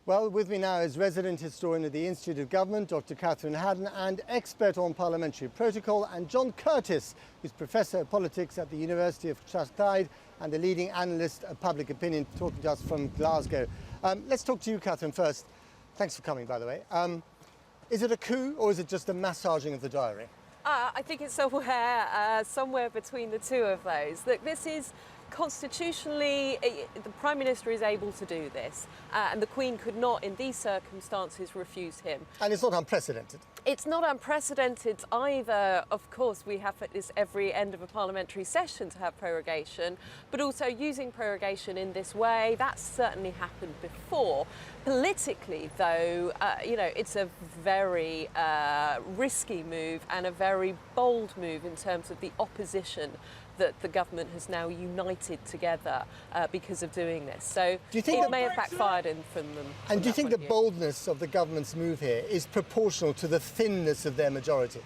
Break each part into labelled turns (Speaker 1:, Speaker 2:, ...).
Speaker 1: Well, with me now is resident historian of the Institute of Government, Dr. Catherine Haddon, and expert on parliamentary protocol, and John Curtis, who's Professor of Politics at the University of Strathclyde and a leading analyst of public opinion, talking to us from Glasgow. Let's talk to you, Catherine, first. Thanks for coming, by the way. Is it a coup or is it just a massaging of the diary?
Speaker 2: I think it's somewhere between the two of those. Look, this is constitutionally, the Prime Minister is able to do this, and the Queen could not, in these circumstances, refuse him.
Speaker 1: And it's not unprecedented.
Speaker 2: It's not unprecedented either. Of course, we have at this every end of a parliamentary session to have prorogation, but also using prorogation in this way, that's certainly happened before. Politically, though, it's a very risky move and a very bold move in terms of the opposition that the government has now united together because of doing this. So do you think it may have backfired from them.
Speaker 1: And do you think the boldness of the government's move here is proportional to the thinness of their majority?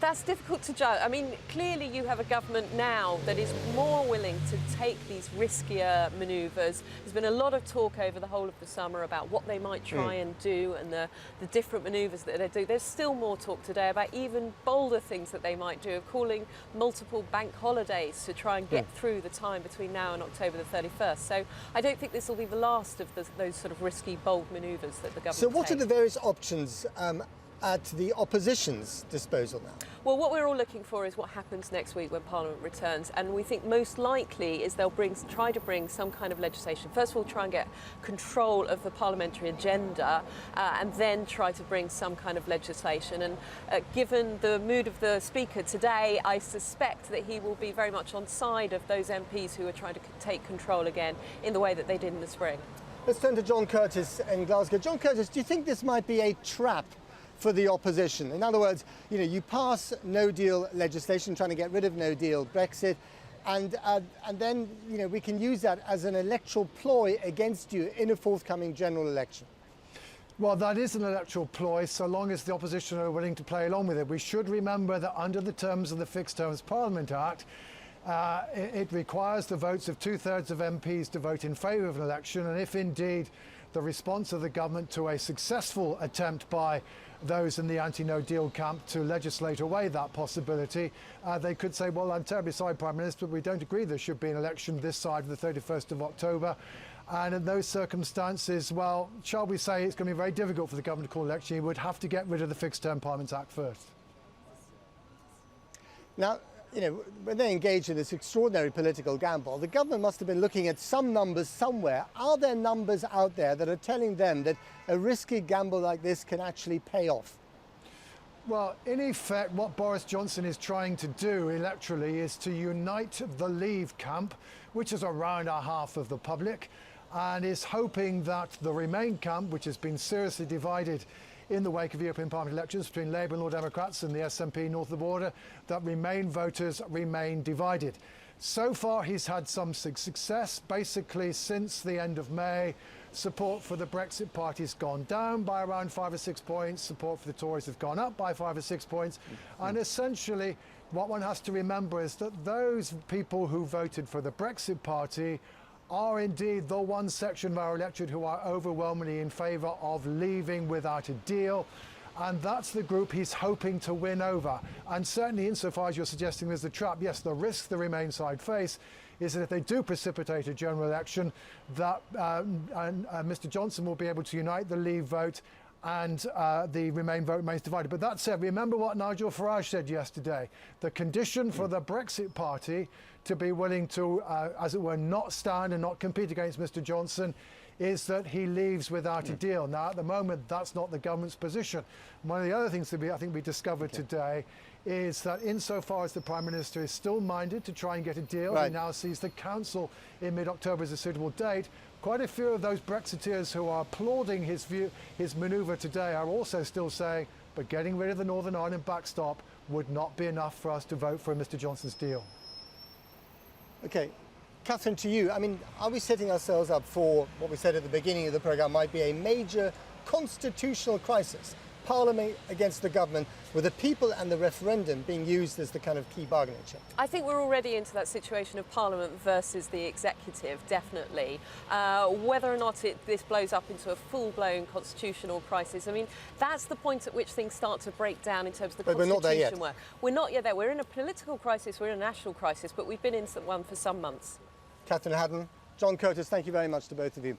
Speaker 2: That's difficult to judge. I mean, clearly you have a government now that is more willing to take these riskier manoeuvres. There's been a lot of talk over the whole of the summer about what they might try and do and the different manoeuvres that they do. There's still more talk today about even bolder things that they might do, of calling multiple bank holidays to try and get through the time between now and October the 31st. So I don't think this will be the last of those sort of risky, bold manoeuvres that the government
Speaker 1: So what
Speaker 2: takes.
Speaker 1: are the various options at the opposition's disposal now?
Speaker 2: Well, what we're all looking for is what happens next week when Parliament returns, and we think most likely is they'll try to bring some kind of legislation. First of all, try and get control of the parliamentary agenda, and then try to bring some kind of legislation. And given the mood of the Speaker today, I suspect that he will be very much on side of those MPs who are trying to take control again in the way that they did in the spring.
Speaker 1: Let's turn to John Curtis in Glasgow. John Curtis, do you think this might be a trap for the opposition? In other words, you pass no-deal legislation trying to get rid of no-deal Brexit, and then we can use that as an electoral ploy against you in a forthcoming general election.
Speaker 3: Well, that is an electoral ploy, so long as the opposition are willing to play along with it. We should remember that under the terms of the Fixed Terms Parliament Act, it requires the votes of 2/3 of MPs to vote in favour of an election, and if indeed the response of the government to a successful attempt by those in the anti-no deal camp to legislate away that possibility, they could say, well, I'm terribly sorry, Prime Minister, but we don't agree there should be an election this side of the 31st of October. And in those circumstances, well, shall we say it's going to be very difficult for the government to call an election. He would have to get rid of the Fixed Term Parliament Act first.
Speaker 1: Now, when they engage in this extraordinary political gamble, the government must have been looking at some numbers somewhere. Are there numbers out there that are telling them that a risky gamble like this can actually pay off?
Speaker 3: Well, in effect, what Boris Johnson is trying to do electorally is to unite the Leave camp, which is around a half of the public, and is hoping that the Remain camp, which has been seriously divided in the wake of European Parliament elections between Labour and Lord Democrats and the SNP north of the border, that Remain voters remain divided. So far, he's had some success. Basically, since the end of May, support for the Brexit Party has gone down by around 5 or 6 points. Support for the Tories has gone up by 5 or 6 points. And essentially, what one has to remember is that those people who voted for the Brexit Party are indeed the one section of our electorate who are overwhelmingly in favour of leaving without a deal. And that's the group he's hoping to win over. And certainly insofar as you're suggesting there's a trap, yes, the risk the Remain side face is that if they do precipitate a general election, that Mr Johnson will be able to unite the Leave vote and the Remain vote remains divided. But that said, remember what Nigel Farage said yesterday. The condition for the Brexit Party to be willing to, as it were, not stand and not compete against Mr Johnson is that he leaves without a deal. Now, at the moment, that's not the government's position. One of the other things that I think we discovered today is that insofar as the Prime Minister is still minded to try and get a deal, he now sees the Council in mid-October as a suitable date. Quite a few of those Brexiteers who are applauding his manoeuvre today are also still saying, but getting rid of the Northern Ireland backstop would not be enough for us to vote for Mr Johnson's deal.
Speaker 1: Okay. Catherine, to you, I mean, are we setting ourselves up for what we said at the beginning of the programme might be a major constitutional crisis Parliament against the government, with the people and the referendum being used as the kind of key bargaining chip?
Speaker 2: I think we're already into that situation of Parliament versus the executive, definitely. Whether or not this blows up into a full-blown constitutional crisis, I mean, that's the point at which things start to break down in terms of the
Speaker 1: but
Speaker 2: constitution
Speaker 1: we're not there yet.
Speaker 2: work. We're not yet there. We're in a political crisis, we're in a national crisis, but we've been in one for some months.
Speaker 1: Catherine Haddon, John Curtis, thank you very much to both of you.